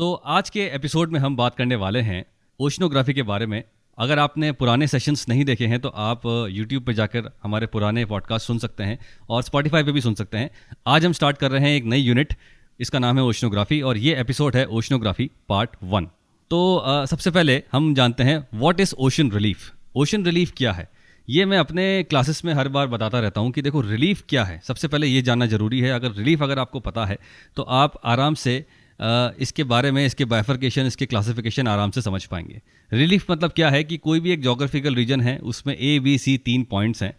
आज के एपिसोड में हम बात करने वाले हैं ओशनोग्राफी के बारे में। अगर आपने पुराने सेशंस नहीं देखे हैं तो आप यूट्यूब पे जाकर हमारे पुराने पॉडकास्ट सुन सकते हैं और स्पॉटिफाई पे भी सुन सकते हैं। आज हम स्टार्ट कर रहे हैं एक नई यूनिट, इसका नाम है ओशनोग्राफी और ये एपिसोड है ओशनोग्राफी पार्ट 1। तो सबसे पहले हम जानते हैं what is ocean relief. Ocean relief क्या है ये मैं अपने क्लासेस में हर बार बताता रहता हूँ कि देखो रिलीफ क्या है। सबसे पहले ये जानना ज़रूरी है। अगर रिलीफ आपको पता है तो आप आराम से इसके बारे में, इसके बाइफर्केशन, इसके क्लासिफिकेशन आराम से समझ पाएंगे। रिलीफ मतलब क्या है कि कोई भी एक जोग्राफिकल रीजन है, उसमें A, B, C 3 पॉइंट्स हैं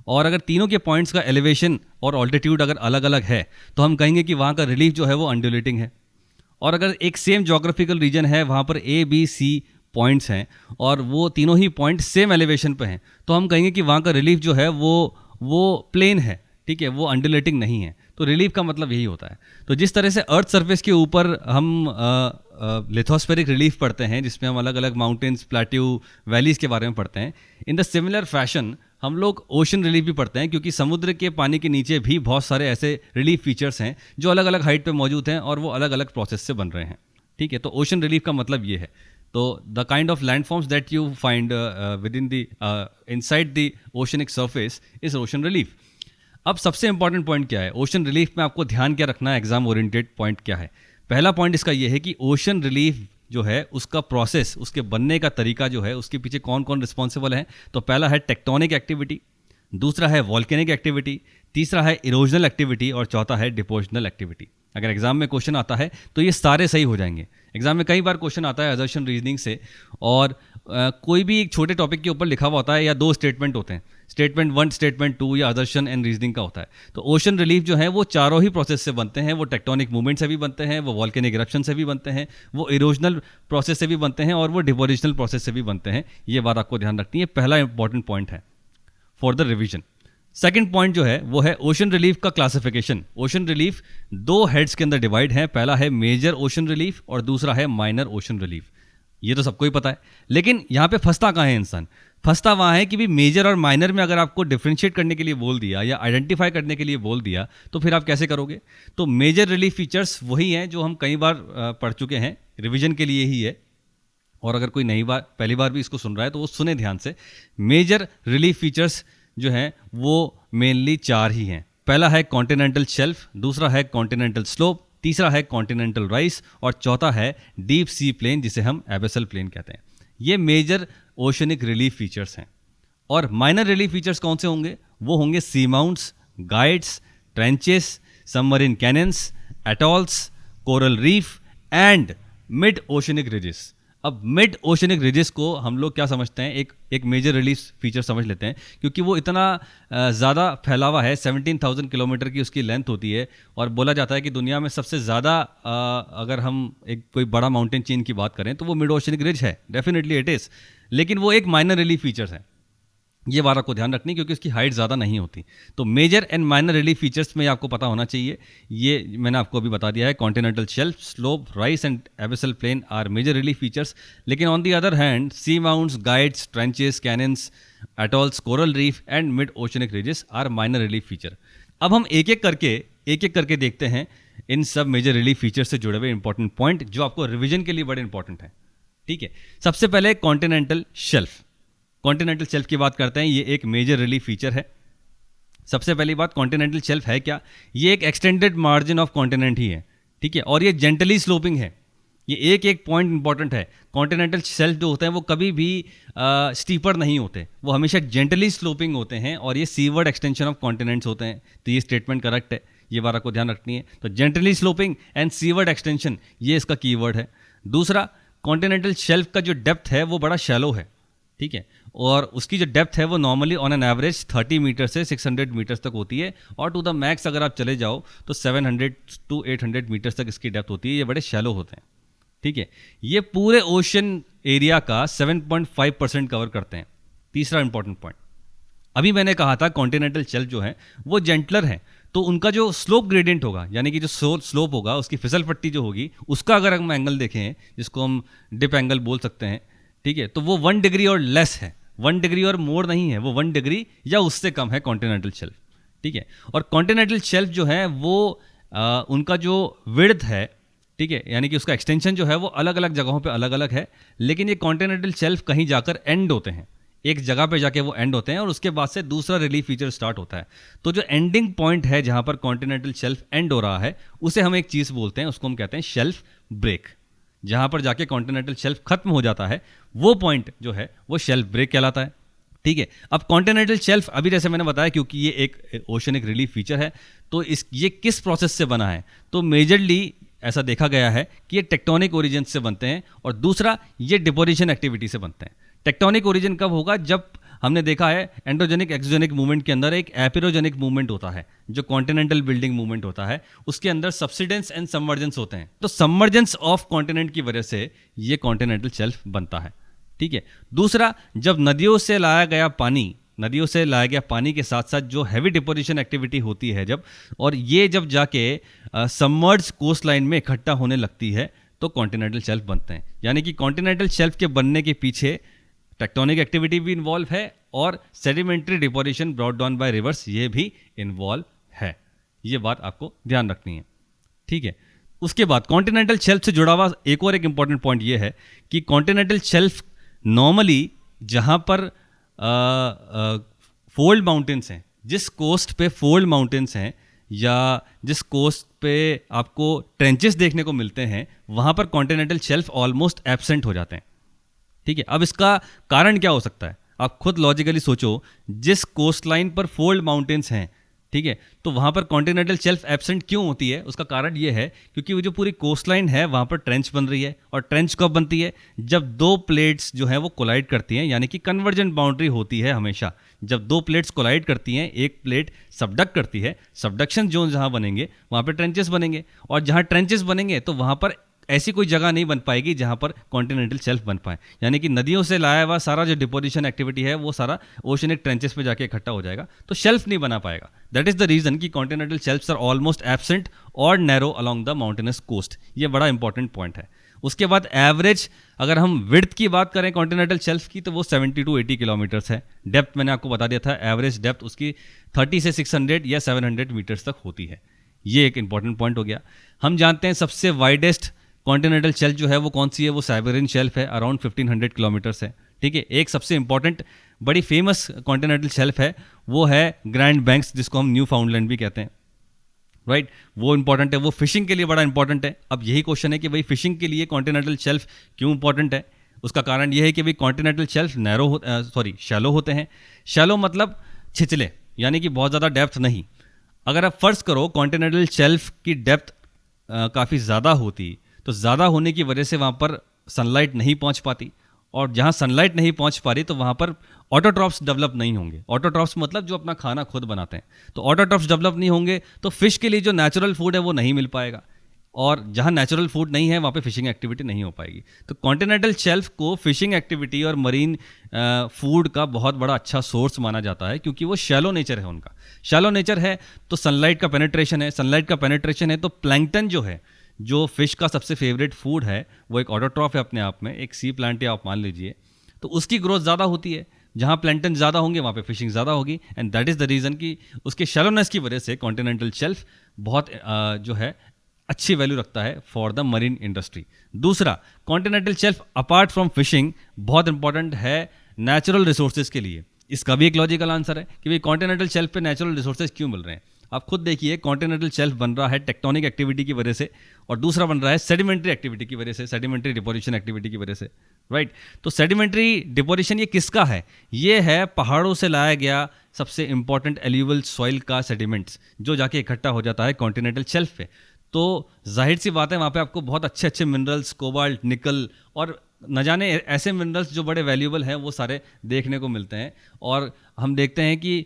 और अगर तीनों के पॉइंट्स का एलिवेशन और ऑल्टीट्यूड अगर अलग अलग है तो हम कहेंगे कि वहाँ का रिलीफ जो है वो अंडुलेटिंग है। और अगर एक सेम जोग्राफिकल रीजन है, वहाँ पर A, B, C पॉइंट्स हैं और वो तीनों ही पॉइंट सेम एलिवेशन पे हैं तो हम कहेंगे कि वहाँ का रिलीफ जो है वो प्लेन है, ठीक है, वो अंडुलेटिंग नहीं है। तो रिलीफ का मतलब यही होता है। तो जिस तरह से अर्थ सरफेस के ऊपर हम लिथोस्फेरिक रिलीफ पढ़ते हैं जिसमें हम अलग अलग माउंटेन्स, प्लेट्यू, वैलीज़ के बारे में पढ़ते हैं, इन द सिमिलर फैशन हम लोग ओशन रिलीफ भी पढ़ते हैं क्योंकि समुद्र के पानी के नीचे भी बहुत सारे ऐसे रिलीफ फीचर्स हैं जो अलग अलग हाइट पे मौजूद हैं और वो अलग अलग प्रोसेस से बन रहे हैं, ठीक है। तो ओशन रिलीफ का मतलब ये है। तो the kind of landforms that you find with in the inside the oceanic surface is ocean relief. अब सबसे इंपॉर्टेंट पॉइंट क्या है ओशन रिलीफ में, आपको ध्यान क्या रखना है, एग्जाम ओरिएंटेड पॉइंट क्या है। पहला पॉइंट इसका यह है कि ओशन रिलीफ जो है उसका प्रोसेस, उसके बनने का तरीका जो है, उसके पीछे कौन कौन रिस्पॉन्सिबल है। तो पहला है टेक्टोनिक एक्टिविटी, दूसरा है वॉल्केनिक एक्टिविटी, तीसरा है इरोजनल एक्टिविटी और चौथा है डिपोजनल एक्टिविटी। अगर एग्जाम में क्वेश्चन आता है तो ये सारे सही हो जाएंगे। एग्जाम में कई बार क्वेश्चन आता है असर्शन रीजनिंग से और कोई भी एक छोटे टॉपिक के ऊपर लिखा हुआ होता है या दो स्टेटमेंट होते हैं, स्टेटमेंट 1, स्टेटमेंट 2 या असर्शन एंड रीजनिंग का होता है। तो ओशन रिलीफ जो है वो चारों ही प्रोसेस से बनते हैं। वो टेक्टोनिक मूवमेंट से भी बनते हैं, वो वॉल्केनिक इरप्शन से भी बनते हैं, वो इरोजनल प्रोसेस से भी बनते हैं और वो डिपोजिशनल प्रोसेस से भी बनते हैं। ये बात आपको ध्यान रखनी है, पहला इंपॉर्टेंट पॉइंट है for the revision. Second point जो है वो है ओशन रिलीफ का क्लासिफिकेशन। ओशन रिलीफ दो हेड्स के अंदर डिवाइड है, पहला है मेजर ओशन रिलीफ और दूसरा है माइनर ओशन रिलीफ। ये तो सबको ही पता है, लेकिन यहाँ पे फंसता कहाँ है इंसान? फंसता वहाँ है कि भी मेजर और माइनर में अगर आपको डिफ्रेंशिएट करने के लिए बोल दिया या आइडेंटिफाई करने के लिए बोल दिया तो फिर आप कैसे करोगे? तो मेजर रिलीफ फीचर्स वही हैं जो हम कई बार पढ़ चुके हैं, रिविजन के लिए ही है। और अगर कोई पहली बार भी इसको सुन रहा है तो वो सुने ध्यान से। मेजर रिलीफ फीचर्स जो हैं वो मेनली 4 ही हैं। पहला है कॉन्टिनेंटल शेल्फ, दूसरा है कॉन्टिनेंटल स्लोप, तीसरा है कॉन्टिनेंटल राइस और चौथा है डीप सी प्लेन जिसे हम एबेसल प्लेन कहते हैं। ये मेजर ओशनिक रिलीफ फीचर्स हैं। और माइनर रिलीफ फीचर्स कौन से होंगे? वो होंगे seamounts, guides, trenches, submarine canyons, atolls, coral reef and mid oceanic ridges. अब मिड ओशनिक रिजेस को हम लोग क्या समझते हैं, एक मेजर रिलीफ फीचर समझ लेते हैं क्योंकि वो इतना ज़्यादा फैला हुआ है, 17,000 किलोमीटर की उसकी लेंथ होती है और बोला जाता है कि दुनिया में सबसे ज़्यादा अगर हम एक कोई बड़ा माउंटेन चेन की बात करें तो वो मिड ओशनिक रिज है, डेफिनेटली इट इज़। लेकिन वो एक माइनर रिलीफ फीचर्स है, ये बात आपको ध्यान रखनी क्योंकि उसकी हाइट ज़्यादा नहीं होती। तो major and minor relief features में आपको पता होना चाहिए। ये मैंने आपको अभी बता दिया है, continental shelf, slope, rise and abyssal plain are major relief features. लेकिन on the other hand seamounts, guides, trenches, canyons, atolls, coral reef and mid oceanic ridges are minor relief feature. अब हम एक एक करके देखते हैं इन सब major relief feature से जुड़े हुए इंपॉर्टेंट पॉइंट जो आपको रिविजन के लिए बड़े इंपॉर्टेंट है, ठीक है। सबसे पहले कॉन्टिनेंटल शेल्फ। कॉन्टिनेंटल शेल्फ की बात करते हैं, ये एक मेजर रिलीफ फीचर है। सबसे पहली बात, कॉन्टिनेंटल शेल्फ है क्या? ये एक एक्सटेंडेड मार्जिन ऑफ कॉन्टिनेंट ही है, ठीक है, और ये जेंटली स्लोपिंग है। ये एक पॉइंट इंपॉर्टेंट है, कॉन्टिनेंटल शेल्फ जो होते हैं वो कभी भी स्टीपर नहीं होते, वो हमेशा जेंटली स्लोपिंग होते हैं और ये सीवर्ड एक्सटेंशन ऑफ कॉन्टिनेंट्स होते हैं। तो ये स्टेटमेंट करेक्ट है, ये बात आपको ध्यान रखनी है। तो gently sloping and seaward extension ये इसका कीवर्ड है। दूसरा, कॉन्टिनेंटल शेल्फ का जो डेप्थ है वो बड़ा शैलो है, ठीक है, और उसकी जो डेप्थ है वो normally on an average 30 metre से 600 मीटर्स तक होती है और टू द मैक्स अगर आप चले जाओ तो 700 to 800 मीटर्स तक इसकी डेप्थ होती है। ये बड़े शैलो होते हैं, ठीक है। ये पूरे ओशन एरिया का 7.5% कवर करते हैं। तीसरा इंपॉर्टेंट पॉइंट, अभी मैंने कहा था कॉन्टिनेंटल शेल्फ जो है वो जेंटलर है, तो उनका जो स्लोप ग्रेडियंट होगा, यानी कि जो स्लोप होगा, उसकी फिसल पट्टी जो होगी, उसका अगर हम एंगल देखें जिसको हम डिप एंगल बोल सकते हैं, ठीक है, तो वो 1 डिग्री और लेस है, 1 डिग्री और मोर नहीं है, वो 1 डिग्री या उससे कम है कॉन्टिनेंटल शेल्फ, ठीक है। और कॉन्टिनेंटल शेल्फ जो है वो उनका जो विड्थ है ठीक है, यानी कि उसका एक्सटेंशन जो है वो अलग अलग जगहों पे अलग अलग है, लेकिन ये कॉन्टिनेंटल शेल्फ कहीं जाकर एंड होते हैं, एक जगह पे जाके वो एंड होते हैं और उसके बाद से दूसरा रिलीफ फीचर स्टार्ट होता है। तो जो एंडिंग पॉइंट है जहां पर कॉन्टिनेंटल शेल्फ एंड हो रहा है, उसे हम एक चीज़ बोलते हैं, उसको हम कहते हैं शेल्फ ब्रेक। जहां पर जाके कॉन्टिनेंटल शेल्फ खत्म हो जाता है, वो पॉइंट जो है वो शेल्फ ब्रेक कहलाता है। ठीक है, अब कॉन्टिनेंटल शेल्फ अभी जैसे मैंने बताया, क्योंकि ये एक ओशनिक रिलीफ फीचर है, तो ये किस प्रोसेस से बना है, तो मेजरली ऐसा देखा गया है कि ये टेक्टोनिक ओरिजिन से बनते हैं, और दूसरा ये डिपोजिशन एक्टिविटी से बनते हैं। टेक्टोनिक ओरिजिन कब होगा, जब हमने देखा है एंडोजेनिक एक्सोजेनिक मूवमेंट के अंदर एक एपिरोजेनिक मूवमेंट होता है, जो कॉन्टिनेंटल बिल्डिंग मूवमेंट होता है, उसके अंदर सब्सिडेंस एंड सबमर्जेंस होते हैं। तो सबमर्जेंस ऑफ कॉन्टिनेंट की वजह से ये कॉन्टिनेंटल शेल्फ बनता है। ठीक है, दूसरा, जब नदियों से लाया गया पानी के साथ साथ जो हैवी डिपोजिशन एक्टिविटी होती है जब, और ये जब जाके सबमर्ज कोस्ट लाइन में इकट्ठा होने लगती है, तो कॉन्टिनेंटल शेल्फ बनते हैं। यानी कि कॉन्टिनेंटल शेल्फ के बनने के पीछे टेक्टोनिक एक्टिविटी भी इन्वॉल्व है और sedimentary deposition brought down by reverse ये भी इन्वॉल्व है। ये बात आपको ध्यान रखनी है। ठीक है, उसके बाद कॉन्टिनेंटल शेल्फ से जुड़ा हुआ एक इंपॉर्टेंट पॉइंट ये है कि कॉन्टिनेंटल शेल्फ नॉर्मली जहां पर फोल्ड माउंटेन्स हैं, जिस कोस्ट पे फोल्ड माउंटेन्स हैं या जिस कोस्ट पे आपको ट्रेंचेस देखने को मिलते हैं, वहां पर कॉन्टिनेंटल शेल्फ ऑलमोस्ट एब्सेंट हो जाते हैं। ठीक है, अब इसका कारण क्या हो सकता है, आप खुद लॉजिकली सोचो। जिस कोस्ट लाइन पर फोल्ड माउंटेन्स हैं, ठीक है, तो वहां पर कॉन्टिनेंटल शेल्फ एब्सेंट क्यों होती है, उसका कारण यह है क्योंकि वो जो पूरी कोस्ट लाइन है वहां पर ट्रेंच बन रही है, और ट्रेंच कब बनती है, जब दो प्लेट्स जो है वो कोलाइड करती हैं, यानी कि कन्वर्जेंट बाउंड्री होती है हमेशा। जब दो प्लेट्स कोलाइड करती हैं, एक प्लेट सबडक्ट करती है, सबडक्शन जोन जहां बनेंगे वहां पर ट्रेंचेस बनेंगे, और जहां ट्रेंचेस बनेंगे तो वहां पर ऐसी कोई जगह नहीं बन पाएगी जहां पर कॉन्टिनेंटल शेल्फ बन पाए। यानी कि नदियों से लाया हुआ सारा जो डिपोजिशन एक्टिविटी है वो सारा ओशनिक ट्रेंचेस पे जाके इकट्ठा हो जाएगा, तो शेल्फ नहीं बना पाएगा। दैट इज द रीजन कि continental shelves are almost absent और narrow along the mountainous coast. ये बड़ा इंपॉर्टेंट पॉइंट है। उसके बाद एवरेज अगर हम विड्थ की बात करें कॉन्टिनेंटल शेल्फ की, तो वो 70 to 80 किलोमीटर्स है। डेप्थ मैंने आपको बता दिया था, एवरेज डेप्थ उसकी 30 से 600 या 700 मीटर्स तक होती है। ये एक इंपॉर्टेंट पॉइंट हो गया। हम जानते हैं सबसे वाइडेस्ट कॉन्टिनेंटल शेल्फ जो है वो कौन सी है, वो साइबेरियन शेल्फ है, अराउंड 1500 किलोमीटर्स है। ठीक है, एक सबसे इंपॉर्टेंट बड़ी फेमस कॉन्टिनेंटल शेल्फ है, वो है ग्रैंड बैंक्स, जिसको हम न्यू फाउंडलैंड भी कहते हैं। राइट, वो इंपॉर्टेंट है, वो फिशिंग के लिए बड़ा इंपॉर्टेंट है। अब यही क्वेश्चन है कि भाई फिशिंग के लिए कॉन्टिनेंटल शेल्फ क्यों इंपॉर्टेंट है। उसका कारण यह है कि भाई कॉन्टिनेंटल शेल्फ शैलो होते हैं। शैलो मतलब छिचले, यानी कि बहुत ज़्यादा डेप्थ नहीं। अगर आप फर्ज करो कॉन्टिनेंटल शेल्फ की डेप्थ काफ़ी ज़्यादा होती, तो ज़्यादा होने की वजह से वहाँ पर सनलाइट नहीं पहुँच पाती, और जहाँ सनलाइट नहीं पहुँच पा रही तो वहाँ पर ऑटोट्रॉप्स डेवलप नहीं होंगे। ऑटोट्रॉप्स मतलब जो अपना खाना खुद बनाते हैं, तो ऑटोट्रॉप्स डेवलप नहीं होंगे तो फिश के लिए जो नेचुरल फूड है वो नहीं मिल पाएगा, और जहाँ नेचुरल फूड नहीं है वहाँ पे फिशिंग एक्टिविटी नहीं हो पाएगी। तो कॉन्टिनेंटल शेल्फ को फिशिंग एक्टिविटी और मरीन फूड का बहुत बड़ा अच्छा सोर्स माना जाता है, क्योंकि वो शैलो नेचर है उनका। शैलो नेचर है तो सनलाइट का पेनिट्रेशन है, तो प्लैंकटन जो है, जो फिश का सबसे फेवरेट फूड है, वो एक ऑटोट्रॉफ है अपने आप में, एक सी प्लांट है आप मान लीजिए, तो उसकी ग्रोथ ज़्यादा होती है। जहाँ प्लैंकटन ज़्यादा होंगे वहाँ पे फिशिंग ज़्यादा होगी, and that is the reason कि उसके शैलोनेस की वजह से कॉन्टिनेंटल शेल्फ बहुत जो है अच्छी वैल्यू रखता है फॉर द मरीन इंडस्ट्री। दूसरा, continental shelf apart from fishing बहुत इंपॉर्टेंट है नेचुरल रिसोर्सेज के लिए। इसका भी एक लॉजिकल आंसर है कि भाई कॉन्टिनेंटल शेल्फ पे नेचुरल रिसोर्सेज क्यों मिल रहे हैं। आप खुद देखिए, कॉन्टिनेंटल शेल्फ बन रहा है टेक्टोनिक एक्टिविटी की वजह से, और दूसरा बन रहा है सेडिमेंट्री एक्टिविटी की वजह से, सेडिमेंट्री डिपोजिशन एक्टिविटी की वजह से। राइट, तो सेडिमेंट्री डिपोजिशन ये किसका है, ये है पहाड़ों से लाया गया सबसे इंपॉर्टेंट एल्यूवल सॉइल का सेडिमेंट्स, जो जाके इकट्ठा हो जाता है कॉन्टिनेंटल शेल्फ पे। तो जाहिर सी बात है वहाँ पे आपको बहुत अच्छे अच्छे मिनरल्स, कोबाल्ट, निकल और न जाने ऐसे मिनरल्स जो बड़े वैल्यूएबल हैं वो सारे देखने को मिलते हैं। और हम देखते हैं कि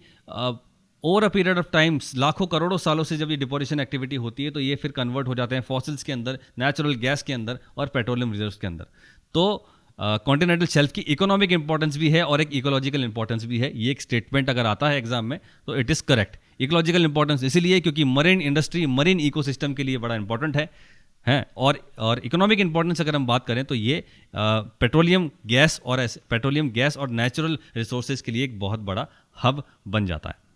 over a period of times, लाखों करोड़ों सालों से जब ये डिपोजिशन एक्टिविटी होती है तो ये फिर कन्वर्ट हो जाते हैं फॉसिल्स के अंदर, नेचुरल गैस के अंदर और पेट्रोलियम रिजर्व्स के अंदर। तो कॉन्टिनेंटल शेल्फ की इकोनॉमिक इंपॉर्टेंस भी है और एक इकोलॉजिकल इंपॉर्टेंस भी है। ये एक स्टेटमेंट अगर आता है एग्जाम में तो it is correct. Ecological importance इसीलिए क्योंकि मरीन इंडस्ट्री, मरीन इकोसिस्टम के लिए बड़ा इंपॉर्टेंट है और इकोनॉमिक इंपॉर्टेंस अगर हम बात करें तो ये पेट्रोलियम गैस और नेचुरल रिसोर्सेज के लिए एक बहुत बड़ा हब बन जाता है।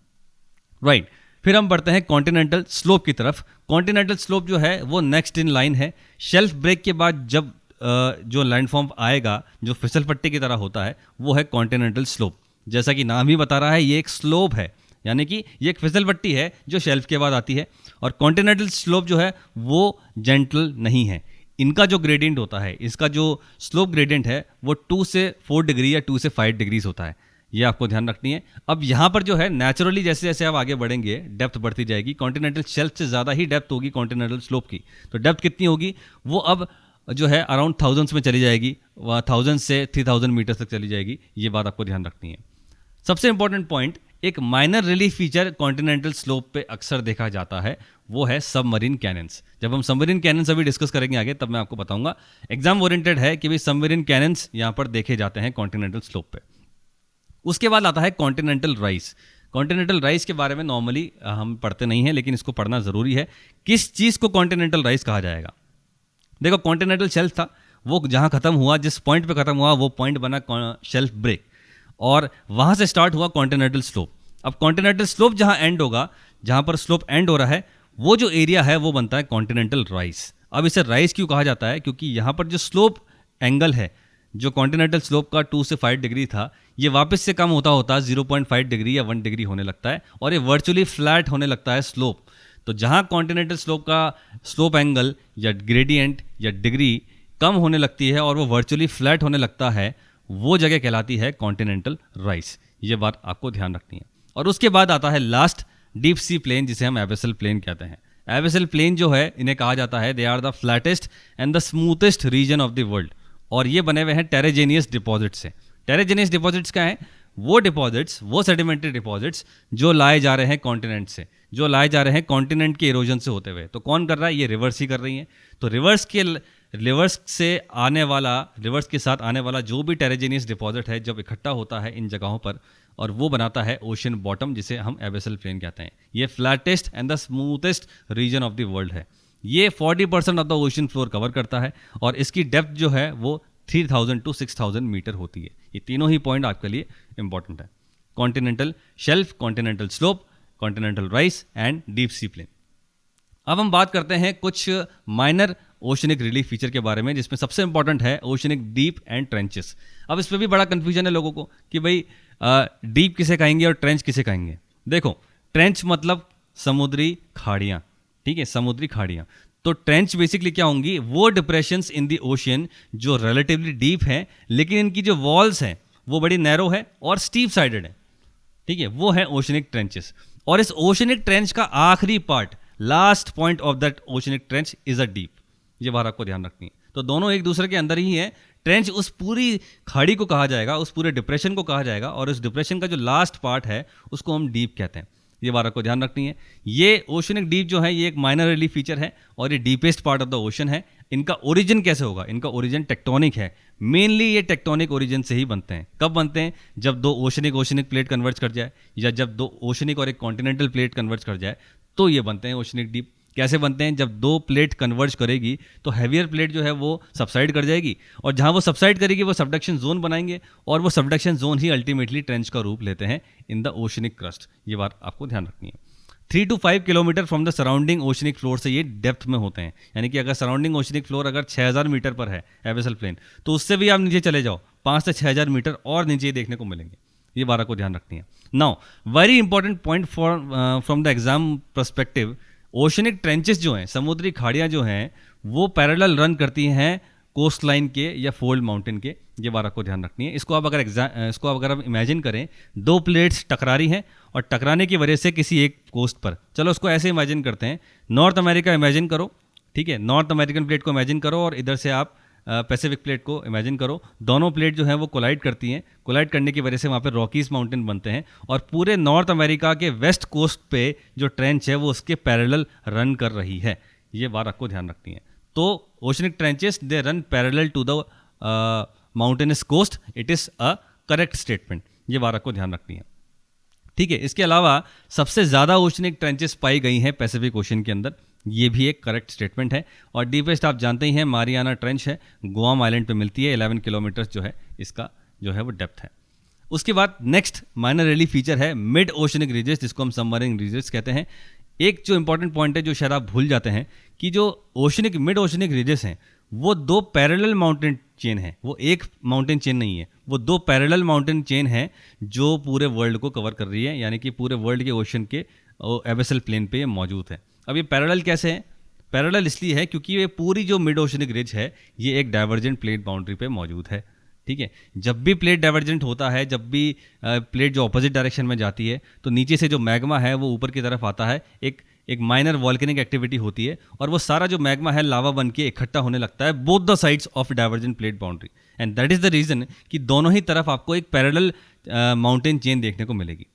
राइट, फिर हम बढ़ते हैं कॉन्टिनेंटल स्लोप की तरफ। कॉन्टिनेंटल स्लोप जो है वो नेक्स्ट इन लाइन है। शेल्फ ब्रेक के बाद जब जो लैंडफॉर्म आएगा जो फिसल पट्टी की तरह होता है वो है कॉन्टिनेंटल स्लोप। जैसा कि नाम ही बता रहा है ये एक स्लोप है, यानी कि ये एक फिसल पट्टी है जो शेल्फ के बाद आती है। और कॉन्टिनेंटल स्लोप जो है वो जेंटल नहीं है। इनका जो ग्रेडियंट होता है, इसका जो स्लोप ग्रेडियंट है वो 2 से 4 डिग्री या 2 से 5 डिग्रीज होता है। ये आपको ध्यान रखनी है। अब यहाँ पर जो है नेचुरली जैसे जैसे आप आगे बढ़ेंगे डेप्थ बढ़ती जाएगी। कॉन्टिनेंटल शेल्फ से ज़्यादा ही डेप्थ होगी कॉन्टिनेंटल स्लोप की। तो डेप्थ कितनी होगी वो अब जो है अराउंड थाउजेंड्स में चली जाएगी, वह 1000 से 3000 मीटर तक चली जाएगी। ये बात आपको ध्यान रखनी है। सबसे इंपॉर्टेंट पॉइंट, एक minor relief feature continental slope पे अक्सर देखा जाता है, वो है सबमरीन कैनन्स। जब हम सबमरीन कैनन्स अभी डिस्कस करेंगे आगे तब मैं आपको बताऊंगा। एग्जाम ओरिएंटेड है कि भाई सबमरीन कैनन्स यहाँ पर देखे जाते हैं कॉन्टिनेंटल स्लोप पे। उसके बाद आता है कॉन्टिनेंटल राइज। कॉन्टिनेंटल राइज के बारे में नॉर्मली हम पढ़ते नहीं हैं, लेकिन इसको पढ़ना ज़रूरी है। किस चीज़ को कॉन्टिनेंटल राइज कहा जाएगा? देखो, कॉन्टिनेंटल शेल्फ था, वो जहाँ खत्म हुआ, जिस पॉइंट पे खत्म हुआ वो पॉइंट बना शेल्फ ब्रेक, और वहाँ से स्टार्ट हुआ कॉन्टिनेंटल स्लोप। अब कॉन्टिनेंटल स्लोप जहाँ एंड होगा, जहाँ पर स्लोप एंड हो रहा है, वो जो एरिया है वो बनता है कॉन्टिनेंटल राइज। अब इसे राइज क्यों कहा जाता है? क्योंकि यहाँ पर जो स्लोप एंगल है, जो कॉन्टिनेंटल स्लोप का 2 से 5 डिग्री था, ये वापस से कम होता होता 0.5 डिग्री या 1 डिग्री होने लगता है, और ये वर्चुअली फ्लैट होने लगता है स्लोप। तो जहाँ कॉन्टिनेंटल स्लोप का स्लोप एंगल या ग्रेडियंट या डिग्री कम होने लगती है और वो वर्चुअली फ्लैट होने लगता है, वो जगह कहलाती है कॉन्टिनेंटल राइज। ये बात आपको ध्यान रखनी है। और उसके बाद आता है लास्ट, डीप सी प्लेन, जिसे हम एबेसल प्लेन कहते हैं। एबेसल प्लेन जो है, इन्हें कहा जाता है they are the flattest and the smoothest region of the world. और ये बने हुए हैं टेरेजेनियस डिपॉजिट से। टेरेजेनियस डिपॉजिट्स क्या है? वो डिपॉजिट्स, वो सेडिमेंट्री डिपॉजिट्स जो लाए जा रहे हैं कॉन्टिनेंट से, जो लाए जा रहे हैं कॉन्टिनेंट के इरोजन से होते हुए। तो कौन कर रहा है? ये रिवर्स ही कर रही हैं। तो रिवर्स के साथ आने वाला जो भी टेरेजेनियस डिपॉजिट है, जब इकट्ठा होता है इन जगहों पर, और वो बनाता है ओशन बॉटम, जिसे हम एबेसल प्लेन कहते हैं। ये flattest and the smoothest region of the world है। ये 40% of the ocean floor cover करता है, और इसकी डेप्थ जो है वो 3000 to 6000 मीटर होती है। ये तीनों ही पॉइंट आपके लिए इंपॉर्टेंट है: continental shelf, continental slope, continental rise and deep sea plain. अब हम बात करते हैं कुछ माइनर ओशनिक रिलीफ फीचर के बारे में, जिसमें सबसे इंपॉर्टेंट है ओशनिक डीप एंड ट्रेंचेस। अब इस पर भी बड़ा कंफ्यूजन है लोगों को कि भाई डीप किसे कहेंगे और ट्रेंच किसे कहेंगे। देखो, ट्रेंच मतलब समुद्री खाड़ियाँ, ठीक है, समुद्री खाड़ियाँ। तो ट्रेंच बेसिकली क्या होंगी? वो डिप्रेशंस इन द ओशियन जो रिलेटिवली डीप हैं, लेकिन इनकी जो वॉल्स हैं वो बड़ी नैरो है और स्टीप साइडेड है, ठीक है, वो है ओशनिक ट्रेंचेस। और इस ओशनिक ट्रेंच का आखिरी part, last point of that oceanic trench is a deep. ये बात आपको ध्यान रखनी है। तो दोनों एक दूसरे के अंदर ही है। ट्रेंच उस पूरी खाड़ी को कहा जाएगा, उस पूरे डिप्रेशन को कहा जाएगा, और उस डिप्रेशन का जो लास्ट पार्ट है उसको हम डीप कहते हैं। ये बात आपको ध्यान रखनी है। ये ओशनिक डीप जो है ये एक माइनर रिलीफ फीचर है, और ये deepest part of the ocean है। इनका ओरिजिन कैसे होगा? इनका ओरिजिन टेक्टोनिक है। मेनली ये टेक्टोनिक ओरिजिन से ही बनते हैं। कब बनते हैं? जब दो ओशनिक प्लेट कन्वर्ज कर जाए, या जब दो ओशनिक और एक कॉन्टिनेंटल प्लेट कन्वर्ज कर जाए, तो ये बनते हैं ओशनिक डीप। कैसे बनते हैं? जब दो प्लेट कन्वर्ज करेगी तो हैवियर प्लेट जो है वो सबसाइड कर जाएगी, और जहाँ वो सबसाइड करेगी वो सबडक्शन जोन बनाएंगे, और वो सबडक्शन जोन ही अल्टीमेटली ट्रेंच का रूप लेते हैं इन द ओशनिक क्रस्ट। ये बात आपको ध्यान रखनी है। 3 to 5 kilometre from the surrounding oceanic floor से ये डेप्थ में होते हैं। यानी कि अगर सराउंडिंग ओशनिक फ्लोर अगर 6000 मीटर पर है एबेसल प्लेन, तो उससे भी आप नीचे चले जाओ 5 से 6000 मीटर और नीचे देखने को मिलेंगे। ये बात आपको ध्यान रखनी है। Now very important point from the exam perspective, oceanic trenches जो हैं, समुद्री खाड़ियाँ जो हैं, वो पैरेलल रन करती हैं कोस्ट लाइन के या फोल्ड माउंटेन के। ये बात आपको ध्यान रखनी है। इसको आप अगर आप इमेजिन करें, दो प्लेट्स टकरा रही हैं, और टकराने की वजह से किसी एक कोस्ट पर, चलो उसको ऐसे इमेजिन करते हैं, नॉर्थ अमेरिका इमेजिन करो, ठीक है, नॉर्थ अमेरिकन प्लेट को इमेजिन करो, और इधर से आप पैसिफिक प्लेट को इमेजिन करो। दोनों प्लेट जो है वो कोलाइड करती हैं। कोलाइड करने की वजह से वहाँ पे रॉकीज माउंटेन बनते हैं, और पूरे नॉर्थ अमेरिका के वेस्ट कोस्ट पे जो ट्रेंच है वो उसके पैरेलल रन कर रही है। ये बात आपको ध्यान रखनी है। तो oceanic trenches they run parallel to the mountainous coast. It is a correct statement. ये बात आपको ध्यान रखनी है, ठीक है। इसके अलावा सबसे ज़्यादा ओशनिक ट्रेंचेस पाई गई हैं पैसिफिक ओशन के अंदर। ये भी एक करेक्ट स्टेटमेंट है। और डीपेस्ट आप जानते ही हैं मारियाना ट्रेंच है, गुआम आइलैंड पे मिलती है। 11 किलोमीटर जो है इसका जो है वो डेप्थ है। उसके बाद नेक्स्ट माइनर रिलीफ फीचर है मिड ओशनिक रिजेस, जिसको हम सबमरीन रिजेस कहते हैं। एक जो इंपॉर्टेंट पॉइंट है जो शायद आप भूल जाते हैं कि जो ओशनिक मिड ओशनिक रिजेस हैं वो दो पैरेलल माउंटेन चेन है, वो एक माउंटेन चेन नहीं है, वो दो पैरेलल माउंटेन चेन है जो पूरे वर्ल्ड को कवर कर रही है, यानी कि पूरे वर्ल्ड के ओशन के एबेसल प्लेन पे ये मौजूद है। अब ये पैरेलल कैसे है? पैरेलल इसलिए है क्योंकि ये पूरी जो मिड ओशनिक रिज है ये एक डाइवर्जेंट प्लेट बाउंड्री पे मौजूद है। ठीक है, जब भी प्लेट डाइवर्जेंट होता है, जब भी प्लेट जो ऑपोजिट डायरेक्शन में जाती है तो नीचे से जो मैग्मा है वो ऊपर की तरफ आता है, एक माइनर वॉल्केनिक एक्टिविटी होती है और वो सारा जो मैग्मा है लावा बन के इकट्ठा होने लगता है both the sides of divergent plate boundary, and that is the reason कि दोनों ही तरफ आपको एक पैरेलल माउंटेन चेन देखने को मिलेगी।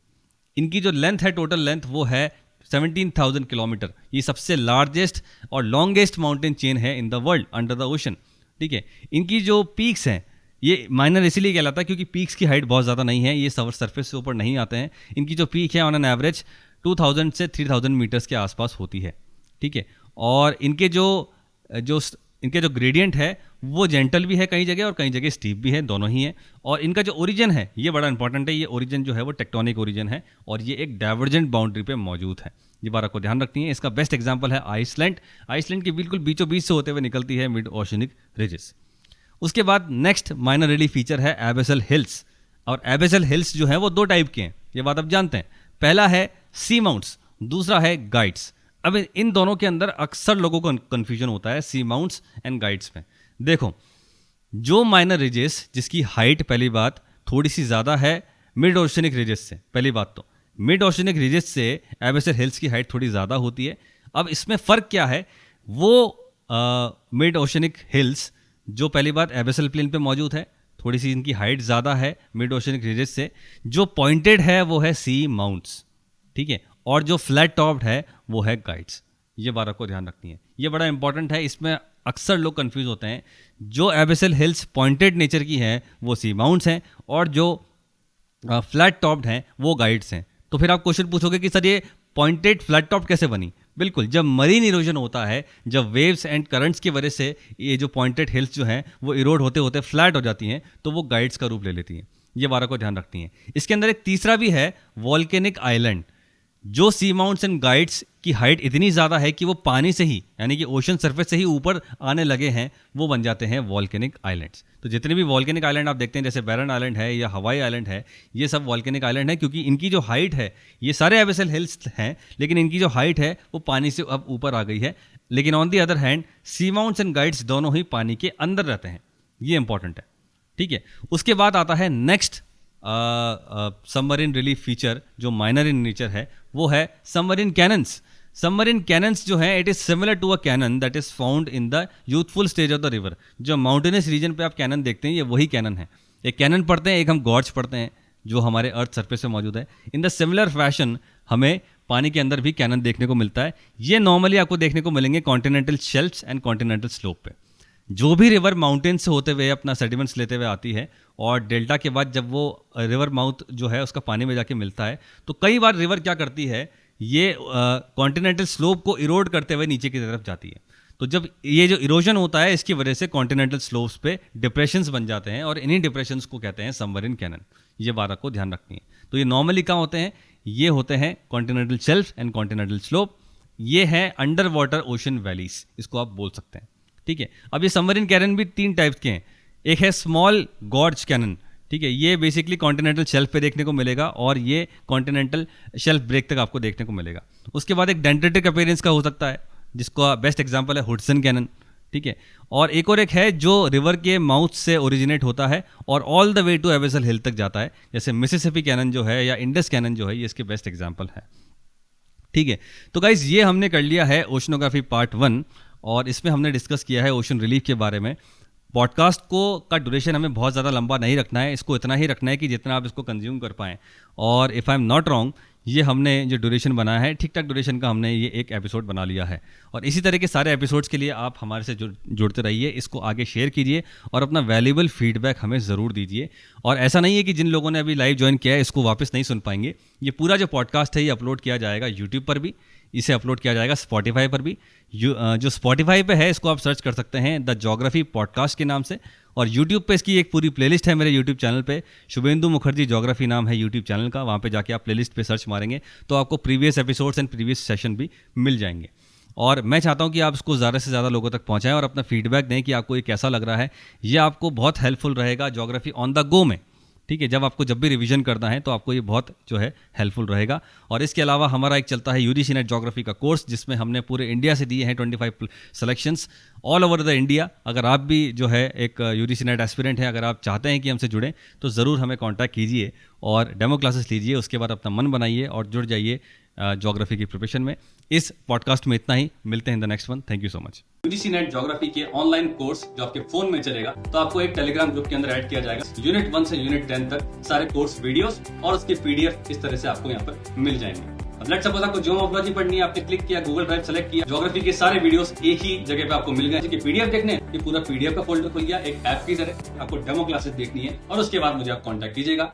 इनकी जो लेंथ है, टोटल लेंथ, वो है 17,000 किलोमीटर। ये सबसे लार्जेस्ट और लॉन्गेस्ट माउंटेन चेन है in the world under the ocean. ठीक है, इनकी जो पीक्स हैं ये माइनर इसीलिए कहलाता है क्योंकि पीक्स की हाइट बहुत ज़्यादा नहीं है, ये सरफेस से ऊपर नहीं आते हैं। इनकी जो पीक है ऑन एन एवरेज 2000 से 3000 मीटर्स के आसपास होती है। ठीक है, और इनके जो ग्रेडियंट है वो जेंटल भी है कई जगह और कई जगह स्टीप भी है, दोनों ही है। और इनका जो ओरिजिन है ये बड़ा इंपॉर्टेंट है, ये ओरिजिन जो है वो टेक्टोनिक ओरिजिन है और ये एक डाइवर्जेंट बाउंड्री पे मौजूद है। ये बात आपको ध्यान रखनी है। इसका बेस्ट एग्जांपल है आइसलैंड। आइसलैंड के बिल्कुल बीचों बीच से होते हुए निकलती है मिड ओशनिक रिजेस। उसके बाद नेक्स्ट माइनर रिलीफ फीचर है एबेसल हिल्स। और एबेसल हिल्स जो है वो दो टाइप के हैं, ये बात आप जानते हैं। पहला है सी माउंट्स, दूसरा है गाइड्स। अब इन दोनों के अंदर अक्सर लोगों को कन्फ्यूजन होता है सी माउंट्स एंड गाइड्स में। देखो, जो माइनर रिजेस जिसकी हाइट, पहली बात, थोड़ी सी ज़्यादा है मिड ओशनिक रिजेस से, पहली बात तो मिड ओशनिक रिजेस से एबेसल हिल्स की हाइट थोड़ी ज़्यादा होती है। अब इसमें फ़र्क क्या है? वो मिड ओशनिक हिल्स जो पहली बात एबेसल प्लेन पे मौजूद है, थोड़ी सी इनकी हाइट ज़्यादा है मिड ओशनिक रिजेस से। जो पॉइंटेड है वो है सी माउंट्स, ठीक है, और जो फ्लैट टॉप्ड है वो है गाइड्स। ये बात आपको ध्यान रखनी है, ये बड़ा इंपॉर्टेंट है। इसमें अक्सर लोग कंफ्यूज होते हैं। जो एबेसल हिल्स पॉइंटेड नेचर की हैं वो सी माउंट्स हैं और जो फ्लैट टॉप्ड हैं वो गाइड्स हैं। तो फिर आप क्वेश्चन पूछोगे कि सर ये पॉइंटेड फ्लैट टॉप कैसे बनी? बिल्कुल, जब मरीन इरोजन होता है, जब वेव्स एंड करंट्स की वजह से ये जो पॉइंटेड हिल्स जो हैं वो इरोड होते होते फ्लैट हो जाती हैं, तो वो गाइड्स का रूप ले लेती हैं। ये बात को ध्यान रखती हैं। इसके अंदर एक तीसरा भी है वॉल्केनिक आइलैंड। जो सी माउंट्स एंड गाइड्स की हाइट इतनी ज़्यादा है कि वो पानी से ही, यानी कि ओशन सरफेस से ही ऊपर आने लगे हैं, वो बन जाते हैं वॉल्केनिक आइलैंड्स। तो जितने भी वॉल्केनिक आइलैंड आप देखते हैं, जैसे बैरन आइलैंड है या हवाई आइलैंड है, ये सब वॉल्केनिक आइलैंड है क्योंकि इनकी जो हाइट है, ये सारे एबेसल हिल्स हैं लेकिन इनकी जो हाइट है वो पानी से अब ऊपर आ गई है। लेकिन on the other hand seamounts and guyots दोनों ही पानी के अंदर रहते हैं। ये इंपॉर्टेंट है, ठीक है। उसके बाद आता है नेक्स्ट सबमरीन रिलीफ फीचर जो माइनर इन नेचर है, वो है सबमरीन कैनन्स। सबमरीन कैनन्स जो है, it is similar to a canyon that is found in the youthful stage of the river. जो माउंटेनस रीजन पे आप कैनन देखते हैं, ये वही कैनन है। एक कैनन पढ़ते हैं, एक हम गॉर्ज पढ़ते हैं जो हमारे अर्थ सरफेस पे मौजूद है। इन द सिमिलर फैशन हमें पानी के अंदर भी कैनन देखने को मिलता है। ये नॉर्मली आपको देखने को मिलेंगे continental shelves and continental slope पे। जो भी रिवर माउंटेन से होते हुए अपना सेडिमेंट्स लेते हुए आती है और डेल्टा के बाद जब वो रिवर माउथ जो है उसका पानी में जाके मिलता है, तो कई बार रिवर क्या करती है, ये कॉन्टिनेंटल स्लोप को इरोड करते हुए नीचे की तरफ जाती है। तो जब ये जो इरोजन होता है, इसकी वजह से कॉन्टिनेंटल स्लोप्स पे डिप्रेशंस बन जाते हैं और इन्हीं डिप्रेशंस को कहते हैं सबमरीन कैनन। ये बात आपको ध्यान रखनी है। तो ये नॉर्मली कहाँ होते हैं? ये होते हैं continental shelf and continental slope. ये है अंडर वाटर ओशन वैलीज, इसको आप बोल सकते हैं, ठीक है। अब ये सबमरीन कैनन भी तीन टाइप के हैं। एक है स्मॉल गॉर्ज कैनन, ठीक है, ये बेसिकली कॉन्टिनेंटल शेल्फ पे देखने को मिलेगा और ये कॉन्टिनेंटल शेल्फ ब्रेक तक आपको देखने को मिलेगा। उसके बाद एक डेंड्रेटिक अपीयरेंस का हो सकता है, जिसका बेस्ट एग्जांपल है हुडसन कैनन, ठीक है। और एक है जो रिवर के माउथ से ओरिजिनेट होता है और all the way to abyssal hill तक जाता है, जैसे मिसिसिपी कैनन जो है या इंडस कैनन जो है, ये इसके बेस्ट एग्जाम्पल है, ठीक है। तो गाइज ये हमने कर लिया है ओशनोग्राफी पार्ट 1 और इसमें हमने डिस्कस किया है ओशन रिलीफ के बारे में। पॉडकास्ट को का ड्यूरेशन हमें बहुत ज़्यादा लंबा नहीं रखना है, इसको इतना ही रखना है कि जितना आप इसको कंज्यूम कर पाएँ। और if I am not wrong, ये हमने जो ड्यूरेशन बनाया है, ठीक ठाक ड्यूरेशन का हमने ये एक एपिसोड बना लिया है। और इसी तरह के सारे एपिसोड्स के लिए आप हमारे से जुड़ते रहिए, इसको आगे शेयर कीजिए और अपना वैल्यूएबल फीडबैक हमें ज़रूर दीजिए। और ऐसा नहीं है कि जिन लोगों ने अभी लाइव ज्वाइन किया है इसको वापस नहीं सुन पाएंगे। ये पूरा जो पॉडकास्ट है ये अपलोड किया जाएगा यूट्यूब पर भी, इसे अपलोड किया जाएगा स्पॉटिफाई पर भी। जो स्पॉटिफाई पे है इसको आप सर्च कर सकते हैं द ज्योग्राफी पॉडकास्ट के नाम से, और यूट्यूब पे इसकी एक पूरी प्लेलिस्ट है मेरे यूट्यूब चैनल पे, शुभेंदु मुखर्जी ज्योग्राफी नाम है यूट्यूब चैनल का। वहाँ पे जाके आप प्लेलिस्ट पे सर्च मारेंगे तो आपको previous episodes and previous session भी मिल जाएंगे। और मैं चाहता हूँ कि आप इसको ज़्यादा से ज़्यादा लोगों तक पहुँचाएं और अपना फीडबैक दें कि आपको ये कैसा लग रहा है। ये आपको बहुत हेल्पफुल रहेगा ज्योग्राफी ऑन द गो में, ठीक है। जब भी रिवीजन करना है तो आपको ये बहुत जो है हेल्पफुल रहेगा। और इसके अलावा हमारा एक चलता है यूजीसी नेट ज्योग्राफी का कोर्स, जिसमें हमने पूरे इंडिया से दिए हैं 25 selections all over the India. अगर आप भी जो है एक यूजीसी नेट एस्पिरेंट हैं, अगर आप चाहते हैं कि हमसे जुड़ें तो ज़रूर हमें कॉन्टैक्ट कीजिए और डेमो क्लासेस लीजिए। उसके बाद अपना मन बनाइए और जुड़ जाइए ज्योग्राफी की प्रिपरेशन में। इस पॉडकास्ट में इतना ही, मिलते हैं in the next one. Thank you so much. UGC net geography के ऑनलाइन कोर्स जो आपके फोन में चलेगा, तो आपको एक टेलीग्राम ग्रुप के अंदर ऐड किया जाएगा। यूनिट 1 से यूनिट 10 तक सारे कोर्स वीडियोस और उसके पीडीएफ इस तरह से आपको यहाँ पर मिल जाएंगे। अब लेट्स सपोज आपको जियोमॉर्फोलॉजी पढ़नी है, आपने क्लिक किया, गूगल ड्राइव सेलेक्ट किया, ज्योग्राफी के सारे वीडियोस एक ही जगह पे आपको मिल गए। पीडीएफ देखने, ये पूरा पीडीएफ का फोल्डर खुल गया। एक ऐप की तरह आपको डेमो क्लासेस देखनी है और उसके बाद मुझे आप कॉन्टैक्ट कीजिएगा।